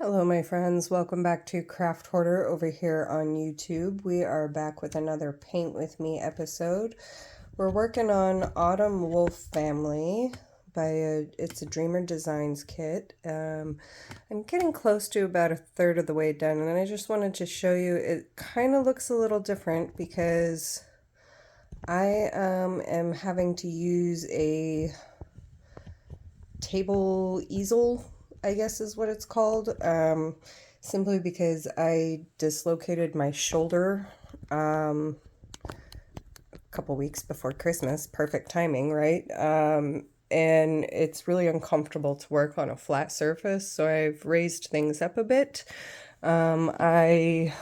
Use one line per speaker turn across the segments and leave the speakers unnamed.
Hello, my friends. Welcome back to Craft Hoarder over here on YouTube. We are back with another Paint With Me episode. We're working on Autumn Wolf Family it's a Dreamer Designs kit. I'm getting close to about a third of the way done, and I just wanted to show you it kind of looks a little different because I am having to use a table easel, I guess is what it's called, simply because I dislocated my shoulder a couple weeks before Christmas. Perfect timing, right? And it's really uncomfortable to work on a flat surface, so I've raised things up a bit. I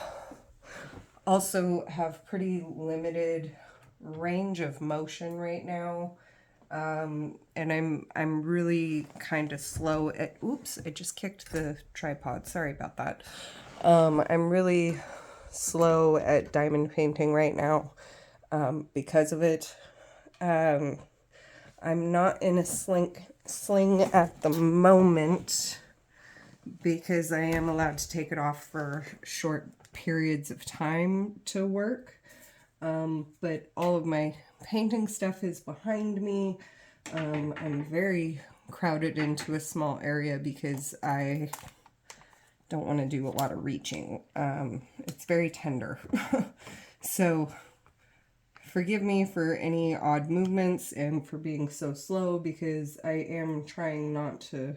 also have pretty limited range of motion right now. And I'm really kind of slow at, oops, I just kicked the tripod. Sorry about that. I'm really slow at diamond painting right now because of it. I'm not in a sling at the moment because I am allowed to take it off for short periods of time to work. But all of my painting stuff is behind me. I'm very crowded into a small area because I don't want to do a lot of reaching. It's very tender. So forgive me for any odd movements and for being so slow because I am trying not to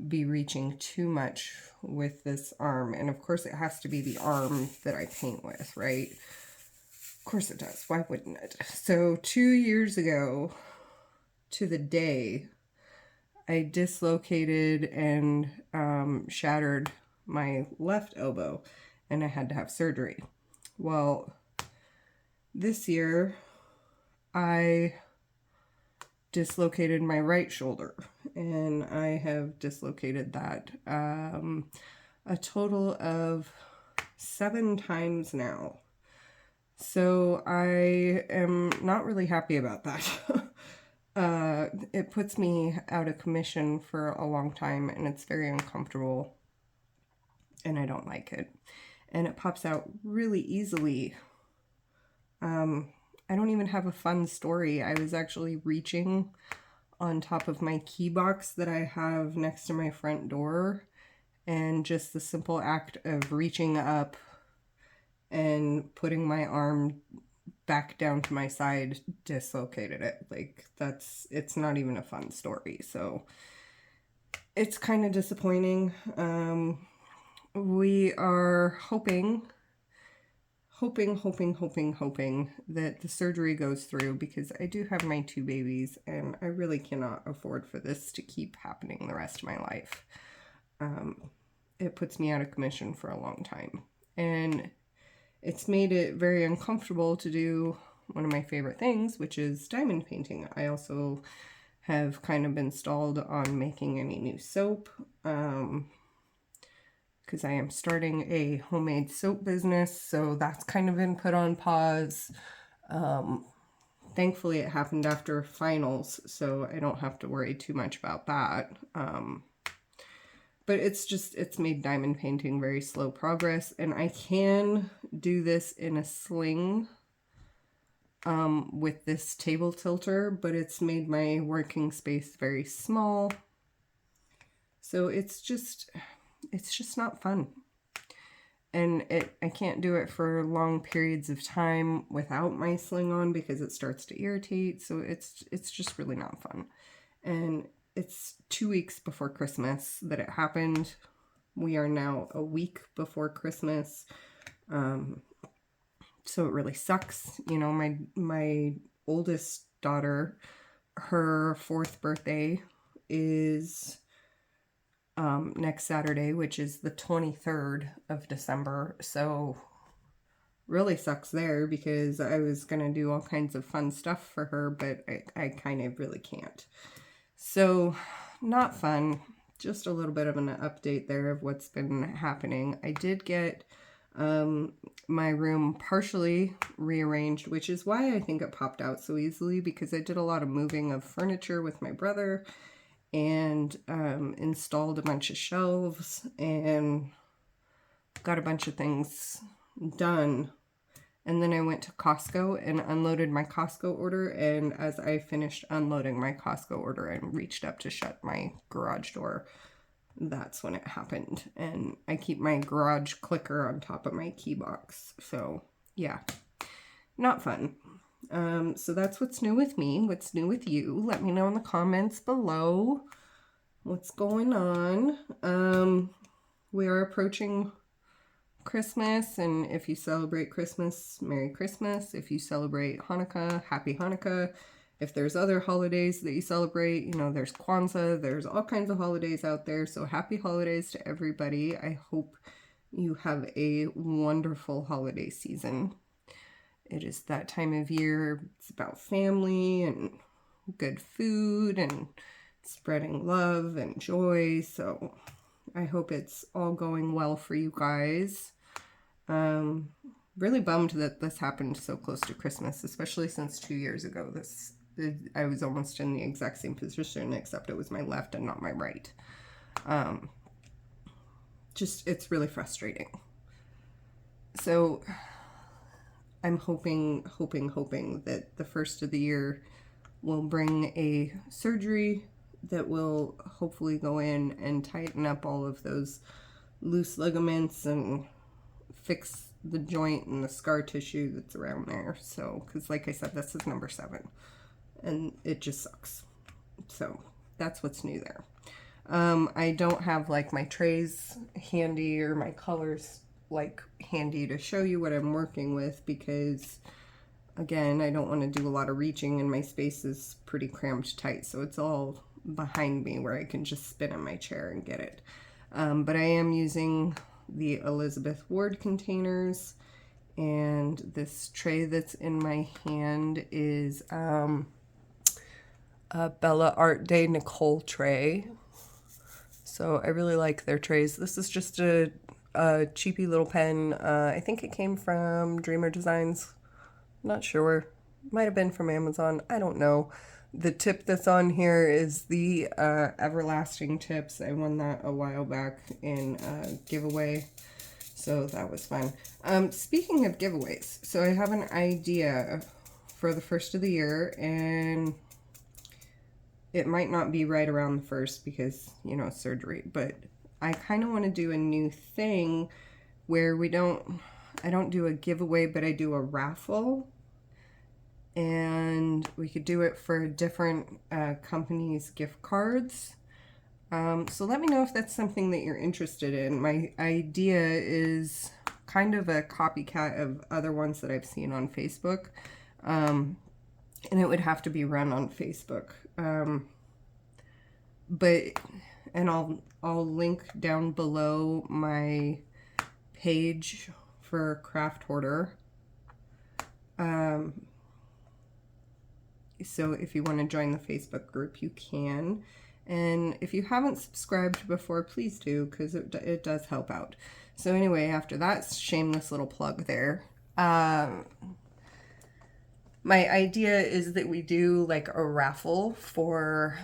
be reaching too much with this arm. And of course it has to be the arm that I paint with, right? Of course it does. Why wouldn't it? So 2 years ago to the day, I dislocated and shattered my left elbow and I had to have surgery. Well, this year I dislocated my right shoulder and I have dislocated that a total of 7 times now. So I am not really happy about that. It puts me out of commission for a long time and it's very uncomfortable and I don't like it. And it pops out really easily. I don't even have a fun story. I was actually reaching on top of my key box that I have next to my front door, and just the simple act of reaching up and putting my arm back down to my side dislocated it. Like, it's not even a fun story. So it's kind of disappointing. We are hoping that the surgery goes through because I do have my 2 babies and I really cannot afford for this to keep happening the rest of my life. It puts me out of commission for a long time. And it's made it very uncomfortable to do one of my favorite things, which is diamond painting. I also have kind of been stalled on making any new soap because I am starting a homemade soap business, so that's kind of been put on pause. Thankfully, it happened after finals, so I don't have to worry too much about that. But it's made diamond painting very slow progress, and I can do this in a sling with this table tilter, but it's made my working space very small. So it's just not fun. And I can't do it for long periods of time without my sling on because it starts to irritate. So it's just really not fun. And it's 2 weeks before Christmas that it happened. We are now a week before Christmas. So it really sucks. You know, my oldest daughter, her 4th birthday is next Saturday, which is the 23rd of December. So really sucks there because I was going to do all kinds of fun stuff for her, but I kind of really can't. So not fun. Just a little bit of an update there of what's been happening. I did get my room partially rearranged, which is why I think it popped out so easily, because I did a lot of moving of furniture with my brother, and installed a bunch of shelves and got a bunch of things done. And then I went to Costco and unloaded my Costco order. And as I finished unloading my Costco order and reached up to shut my garage door, that's when it happened. And I keep my garage clicker on top of my key box. So yeah, not fun. So that's what's new with me. What's new with you? Let me know in the comments below what's going on. We are approaching Christmas, and if you celebrate Christmas, Merry Christmas. If you celebrate Hanukkah, Happy Hanukkah. If there's other holidays that you celebrate, you know, there's Kwanzaa, there's all kinds of holidays out there. So happy holidays to everybody. I hope you have a wonderful holiday season. It is that time of year. It's about family and good food and spreading love and joy. So I hope it's all going well for you guys. Really bummed that this happened so close to Christmas, especially since 2 years ago. I was almost in the exact same position, except it was my left and not my right. It's really frustrating. So I'm hoping that the first of the year will bring a surgery that will hopefully go in and tighten up all of those loose ligaments and fix the joint and the scar tissue that's around there. So, because like I said, this is number 7 and it just sucks. So that's what's new there. I don't have like my trays handy or my colors like handy to show you what I'm working with, because again, I don't want to do a lot of reaching and my space is pretty cramped tight. So it's all behind me where I can just spin in my chair and get it. But I am using the Elizabeth Ward containers, and this tray that's in my hand is a Bella Art Day Nicole tray. So I really like their trays. This is just a cheapy little pen. I think it came from Dreamer Designs. Not sure. Might have been from Amazon. I don't know. The tip that's on here is the Everlasting Tips. I won that a while back in a giveaway, so that was fun. Speaking of giveaways, so I have an idea for the first of the year, and it might not be right around the first because, you know, surgery, but I kind of want to do a new thing where I don't do a giveaway, but I do a raffle. And we could do it for different companies' gift cards. So let me know if that's something that you're interested in. My idea is kind of a copycat of other ones that I've seen on Facebook. And it would have to be run on Facebook. And I'll link down below my page for Craft Hoarder. So if you want to join the Facebook group, you can. And if you haven't subscribed before, please do, because it does help out. So anyway, after that shameless little plug there, my idea is that we do like a raffle for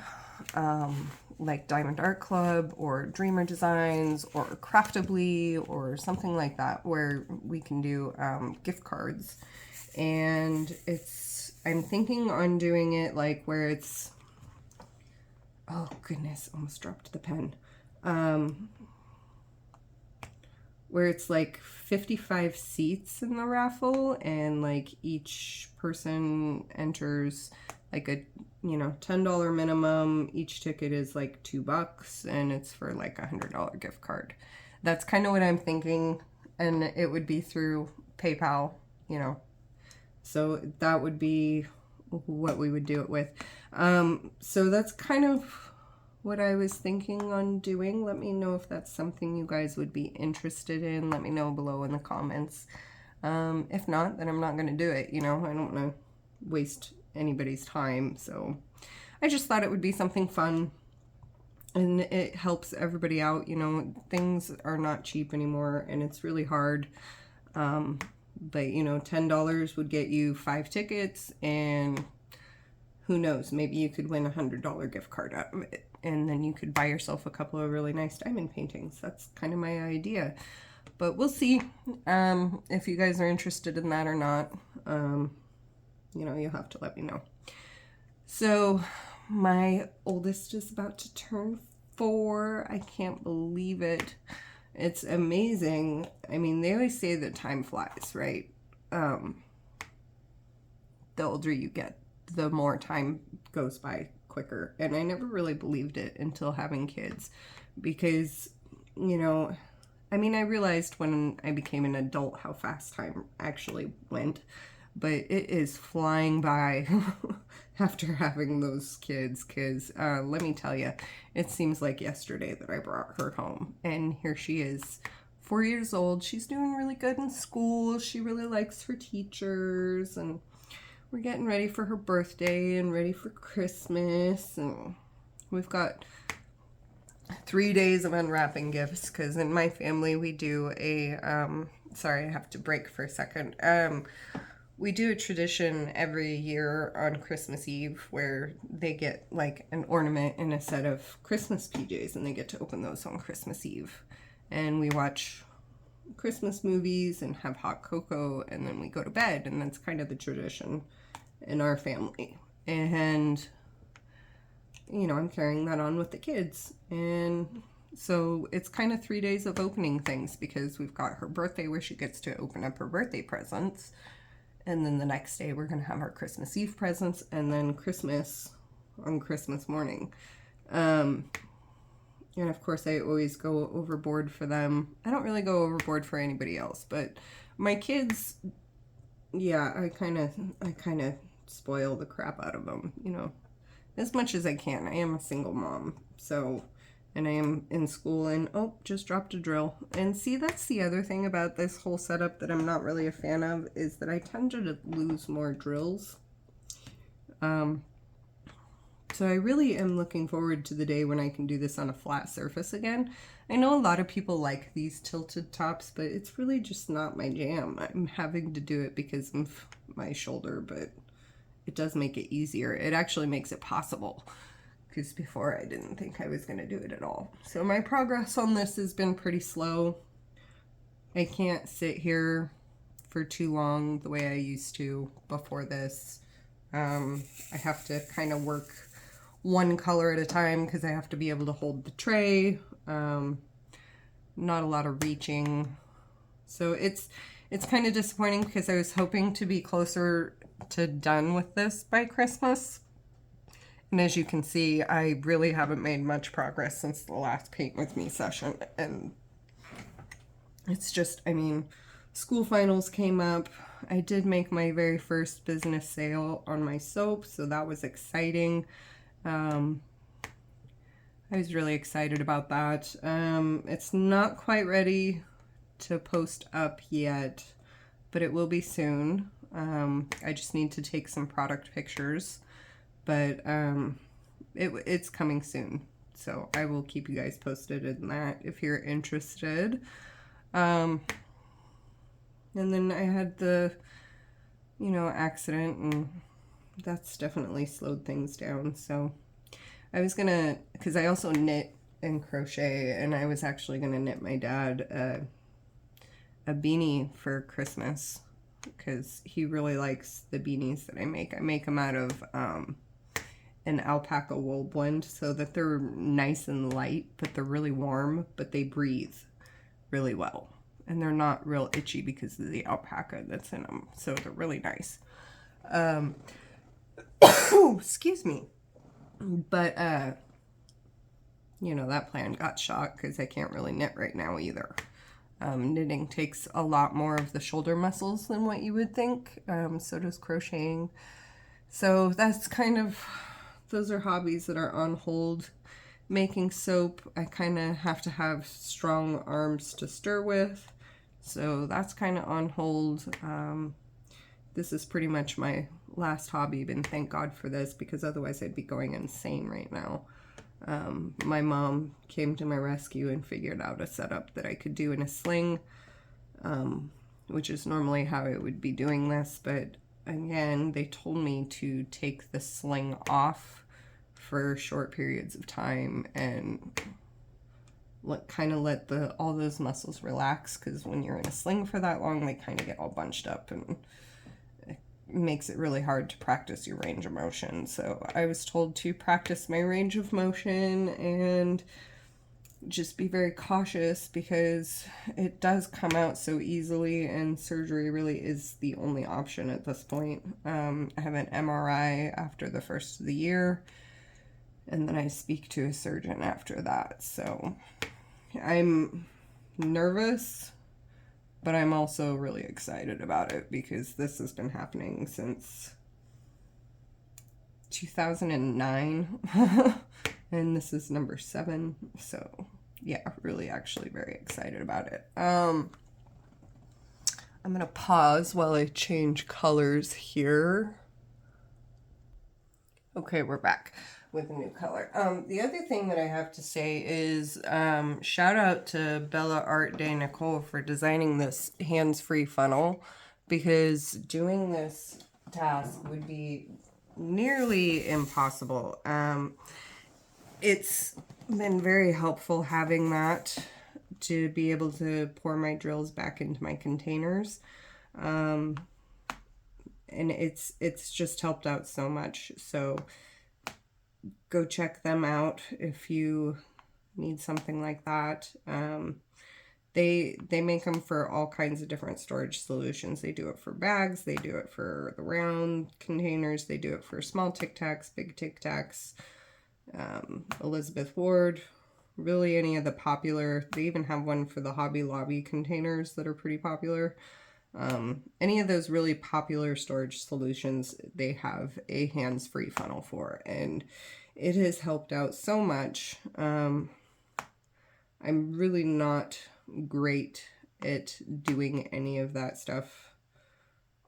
like Diamond Art Club or Dreamer Designs or Craftably or something like that, where we can do gift cards. And I'm thinking on doing it like where it's, oh goodness, almost dropped the pen. Where it's like 55 seats in the raffle, and like each person enters like a, you know, $10 minimum. Each ticket is like $2 and it's for like a $100 gift card. That's kind of what I'm thinking, and it would be through PayPal, you know. So that would be what we would do it with. So that's kind of what I was thinking on doing. Let me know if that's something you guys would be interested in. Let me know below in the comments. If not, then I'm not going to do it. You know, I don't want to waste anybody's time. So I just thought it would be something fun, and it helps everybody out. You know, things are not cheap anymore, and it's really hard. But, you know, $10 would get you 5 tickets, and who knows, maybe you could win a $100 gift card out of it. and then you could buy yourself a couple of really nice diamond paintings. That's kind of my idea. But we'll see if you guys are interested in that or not. You know, you'll have to let me know. So my oldest is about to turn 4. I can't believe it. It's amazing. I mean, they always say that time flies, right? The older you get, the more time goes by quicker. And I never really believed it until having kids because, you know, I mean, I realized when I became an adult how fast time actually went, but it is flying by after having those kids because let me tell you, it seems like yesterday that I brought her home, and here she is, 4 years old. She's doing really good in school. She really likes her teachers, and we're getting ready for her birthday and ready for Christmas, and we've got 3 days of unwrapping gifts because in my family we do a sorry, I have to break for a second. We do a tradition every year on Christmas Eve where they get like an ornament and a set of Christmas PJs, and they get to open those on Christmas Eve. And we watch Christmas movies and have hot cocoa, and then we go to bed, and that's kind of the tradition in our family. And you know, I'm carrying that on with the kids. And so it's kind of 3 days of opening things because we've got her birthday where she gets to open up her birthday presents. And then the next day we're going to have our Christmas Eve presents, and then Christmas on Christmas morning. And of course I always go overboard for them. I don't really go overboard for anybody else, but my kids, yeah, I kind of spoil the crap out of them, you know, as much as I can. I am a single mom, so, and I am in school, and oh, just dropped a drill. And see, that's the other thing about this whole setup that I'm not really a fan of, is that I tend to lose more drills. So I really am looking forward to the day when I can do this on a flat surface again. I know a lot of people like these tilted tops, but it's really just not my jam. I'm having to do it because of my shoulder, but it does make it easier. It actually makes it possible, because before I didn't think I was going to do it at all. So my progress on this has been pretty slow. I can't sit here for too long the way I used to before this. I have to kind of work one color at a time because I have to be able to hold the tray. Not a lot of reaching. So it's kind of disappointing because I was hoping to be closer to done with this by Christmas. And as you can see, I really haven't made much progress since the last paint with me session. And it's just, I mean, school finals came up. I did make my very first business sale on my soap, so that was exciting. I was really excited about that. It's not quite ready to post up yet, but it will be soon. I just need to take some product pictures, but it's coming soon, so I will keep you guys posted in that if you're interested. And then I had the, you know, accident, and that's definitely slowed things down. So I was gonna, because I also knit and crochet, and I was actually gonna knit my dad a beanie for Christmas, because he really likes the beanies that I make. I make them out of an alpaca wool blend so that they're nice and light, but they're really warm, but they breathe really well. And they're not real itchy because of the alpaca that's in them. So they're really nice. Excuse me. But, you know, that plan got shot because I can't really knit right now either. Knitting takes a lot more of the shoulder muscles than what you would think. So does crocheting. So that's kind of, those are hobbies that are on hold. Making soap, I kind of have to have strong arms to stir with. So that's kind of on hold. This is pretty much my last hobby, and thank God for this, because otherwise I'd be going insane right now. My mom came to my rescue and figured out a setup that I could do in a sling, which is normally how I would be doing this, but again, they told me to take the sling off for short periods of time and kind of let all those muscles relax, because when you're in a sling for that long, they kind of get all bunched up and it makes it really hard to practice your range of motion. So I was told to practice my range of motion and just be very cautious, because it does come out so easily and surgery really is the only option at this point. I have an MRI after the first of the year, and then I speak to a surgeon after that. So I'm nervous, but I'm also really excited about it, because this has been happening since 2009 and this is number 7. So yeah, really actually very excited about it. I'm gonna pause while I change colors here. Okay, we're back with a new color. The other thing that I have to say is shout out to Bella Art de Nicole for designing this hands-free funnel, because doing this task would be nearly impossible. It's been very helpful having that to be able to pour my drills back into my containers. And it's just helped out so much. So go check them out if you need something like that. They make them for all kinds of different storage solutions. They do it for bags, they do it for the round containers, they do it for small Tic Tacs, big Tic Tacs, Elizabeth Ward, really any of the popular. They even have one for the Hobby Lobby containers that are pretty popular. Any of those really popular storage solutions, they have a hands-free funnel for, and it has helped out so much. I'm really not great at doing any of that stuff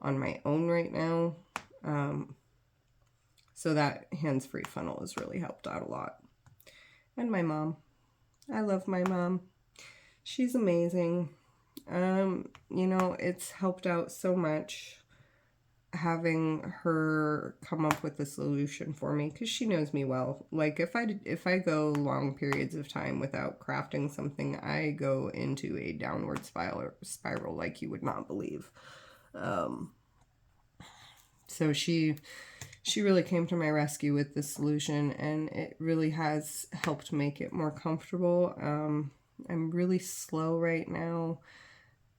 on my own right now. So that hands-free funnel has really helped out a lot. And my mom. I love my mom. She's amazing. You know, it's helped out so much having her come up with a solution for me, because she knows me well. Like if I go long periods of time without crafting something, I go into a downward spiral like you would not believe. So she really came to my rescue with this solution, and it really has helped make it more comfortable. I'm really slow right now.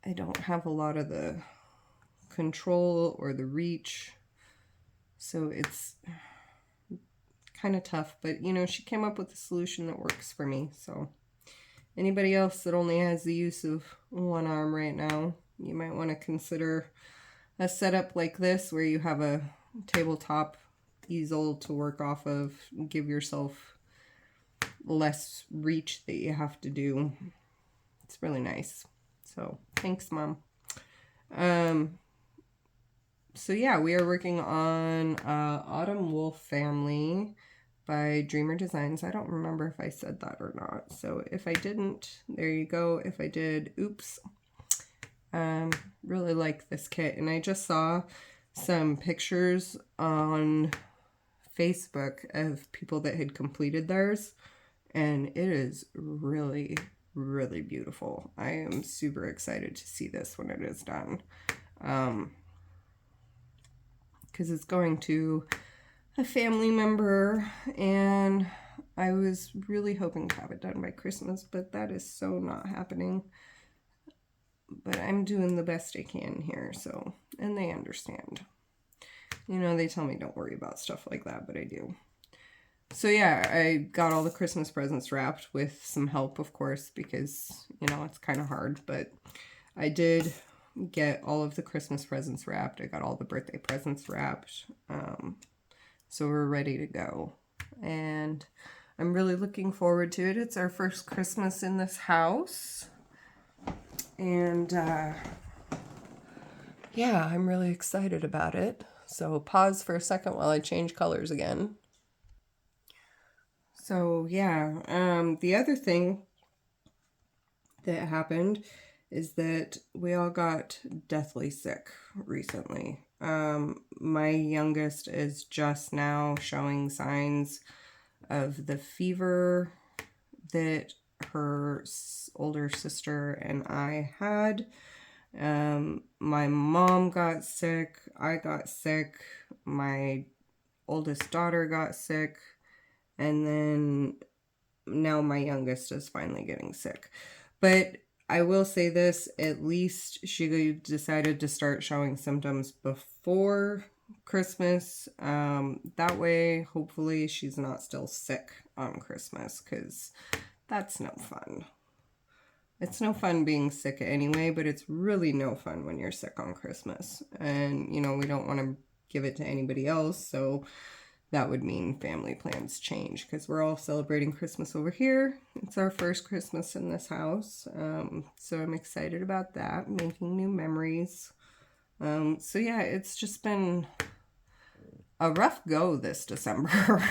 I don't have a lot of the control or the reach, so it's kind of tough, but you know, she came up with a solution that works for me. So anybody else that only has the use of one arm right now, you might want to consider a setup like this, where you have a tabletop easel to work off of, give yourself less reach that you have to do. It's really nice. So thanks, Mom. So yeah, we are working on Autumn Wolf Family by Dreamer Designs. I don't remember if I said that or not. So if I didn't, there you go. If I did, oops. Really like this kit. And I just saw some pictures on Facebook of people that had completed theirs. And it is really, really beautiful. I am super excited to see this when it is done. Because it's going to a family member, and I was really hoping to have it done by Christmas, but that is so not happening. But I'm doing the best I can here, so, and they understand. You know, they tell me don't worry about stuff like that, but I do. So yeah, I got all the Christmas presents wrapped with some help, of course, because, you know, it's kind of hard, but I did get all of the Christmas presents wrapped. I got all the birthday presents wrapped. So we're ready to go. And I'm really looking forward to it. It's our first Christmas in this house. And yeah, I'm really excited about it. So pause for a second while I change colors again. So yeah, the other thing that happened is that we all got deathly sick recently. My youngest is just now showing signs of the fever that her older sister and I had. My mom got sick, I got sick, my oldest daughter got sick, and then now my youngest is finally getting sick. But I will say this, at least she decided to start showing symptoms before Christmas. That way, hopefully, she's not still sick on Christmas, because that's no fun. It's no fun being sick anyway, but it's really no fun when you're sick on Christmas. And, we don't want to give it to anybody else, so that would mean family plans change, because we're all celebrating Christmas over here. It's our first Christmas in this house, so I'm excited about that, making new memories. So yeah, it's just been a rough go this December.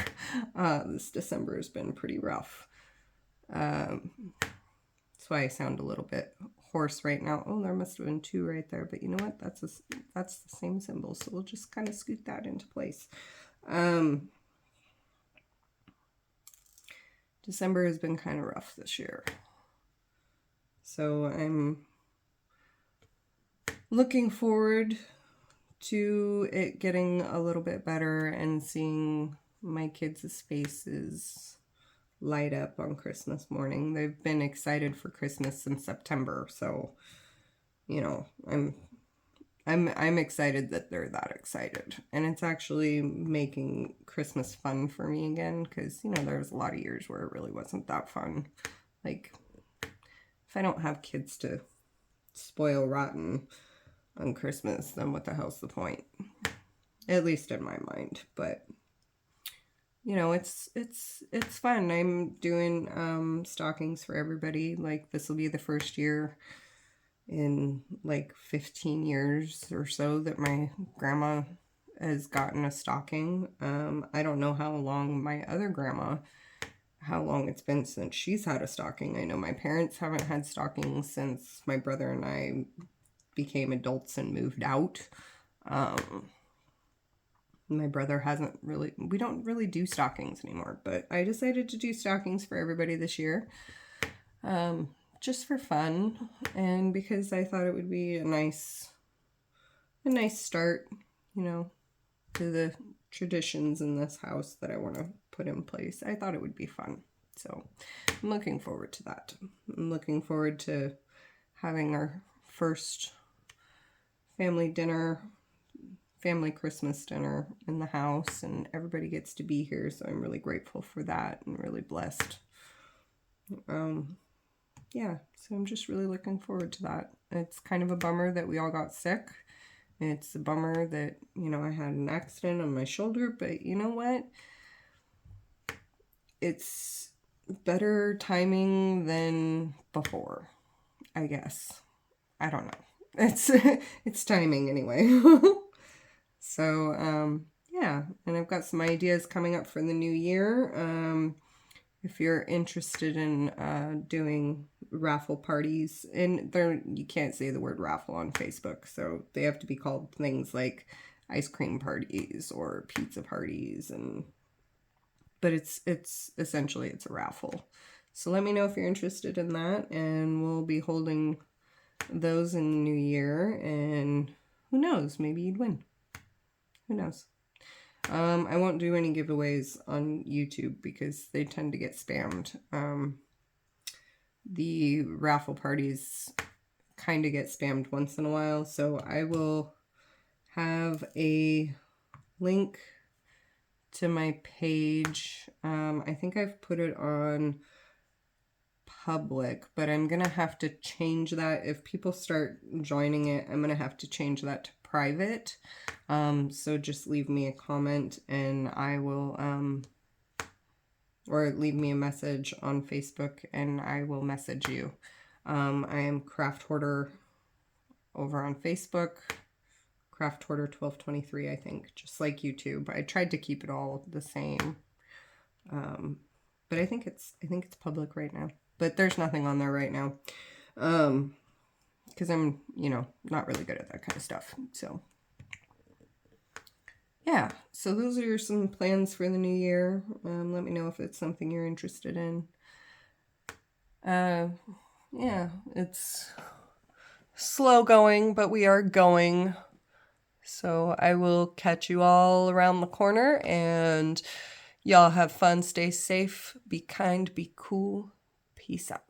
This December has been pretty rough. That's why I sound a little bit hoarse right now. Oh, there must have been 2 right there, but you know what? That's the same symbol, so we'll just kind of scoot that into place. December has been kind of rough this year. So I'm looking forward to it getting a little bit better and seeing my kids' faces light up on Christmas morning. They've been excited for Christmas since September, so I'm excited that they're that excited. And it's actually making Christmas fun for me again, because, there was a lot of years where it really wasn't that fun. Like, if I don't have kids to spoil rotten on Christmas, then what the hell's the point? At least in my mind. But, it's fun. I'm doing stockings for everybody. Like, this will be the first year in like 15 years or so that my grandma has gotten a stocking. I don't know how long it's been since she's had a stocking. I know my parents haven't had stockings since my brother and I became adults and moved out. My brother we don't really do stockings anymore, but I decided to do stockings for everybody this year. Just for fun, and because I thought it would be a nice start, to the traditions in this house that I want to put in place. I thought it would be fun. So I'm looking forward to that. I'm looking forward to having our first family Christmas dinner in the house, and everybody gets to be here, so I'm really grateful for that and really blessed. Yeah, so I'm just really looking forward to that. It's kind of a bummer that we all got sick. It's a bummer that, I had an accident on my shoulder, but you know what? It's better timing than before, I guess. I don't know. It's timing anyway. So, yeah, and I've got some ideas coming up for the new year. If you're interested in doing raffle parties, and you can't say the word raffle on Facebook, so they have to be called things like ice cream parties or pizza parties, but it's essentially it's a raffle. So let me know if you're interested in that, and we'll be holding those in the new year, and who knows, maybe you'd win. Who knows? I won't do any giveaways on YouTube because they tend to get spammed. The raffle parties kind of get spammed once in a while, so I will have a link to my page. I think I've put it on public, but I'm gonna have to change that. If people start joining it, I'm gonna have to change that to private. So just leave me a comment and I will, or leave me a message on Facebook and I will message you. I am Craft Hoarder over on Facebook, Craft Hoarder 1223, I think, just like YouTube. I tried to keep it all the same, but I think it's public right now. But there's nothing on there right now, because I'm not really good at that kind of stuff. So yeah, so those are some plans for the new year. Let me know if it's something you're interested in. Yeah, it's slow going, but we are going. So I will catch you all around the corner, and y'all have fun, stay safe, be kind, be cool. Peace out.